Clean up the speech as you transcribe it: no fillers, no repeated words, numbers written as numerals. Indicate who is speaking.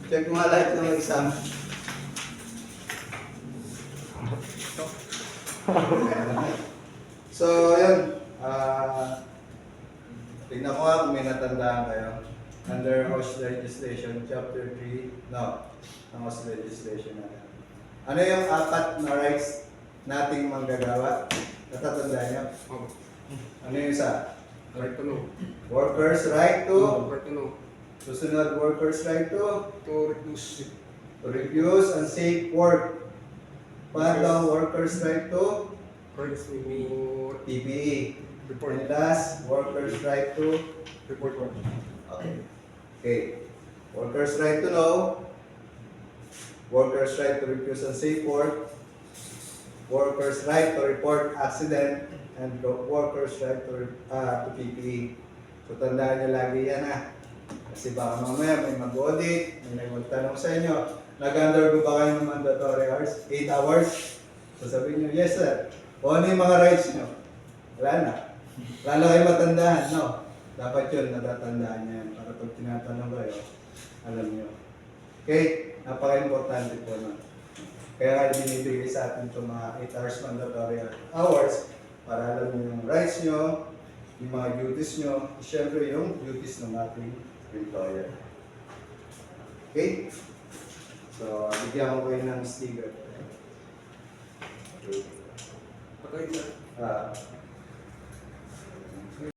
Speaker 1: Check mo nga lahat ng exam. So, yun. Tignan ko nga kung may natandaan kayo. Under house legislation, chapter 3. No, ang house legislation natin. Ano yung apat na rights nating manggagawa? Natatandaan niyo?
Speaker 2: Oh,
Speaker 1: Ano yung isa?
Speaker 2: right to know.
Speaker 1: Workers' right to?
Speaker 2: Right to know.
Speaker 1: Susunod, workers' right to?
Speaker 2: To reduce.
Speaker 1: To refuse unsafe work. Pangatlo, workers' right to?
Speaker 2: Correct me.
Speaker 1: PPE.
Speaker 2: Report.
Speaker 1: And last, workers' right to?
Speaker 2: Report.
Speaker 1: Okay. Okay. Workers' right to know. Workers' right to refuse unsafe work. Workers' right to report accident. And workers' right to PPE. So tandaan nyo lagi yan ha. Kasi baka mamaya may mag-audit, may magtanong sa inyo, nag-undergo ba kayo ng mandatory hours? 8 hours? So sabihin nyo, yes sir. O ano yung mga rights nyo? Wala na. Wala na kayo matandaan, no? Dapat yun, natatandaan nyo yan. Para pag tinatanong kayo, alam nyo. Okay? Napaka-importante po na. Kaya nga binibigay sa atin itong mga 8 hours mandatory hours para alam nyo yung rights nyo, yung mga duties nyo, siyempre yung duties ng ating employer. Okay? So, bigyan ko kayo ng sticker.
Speaker 2: Patay na.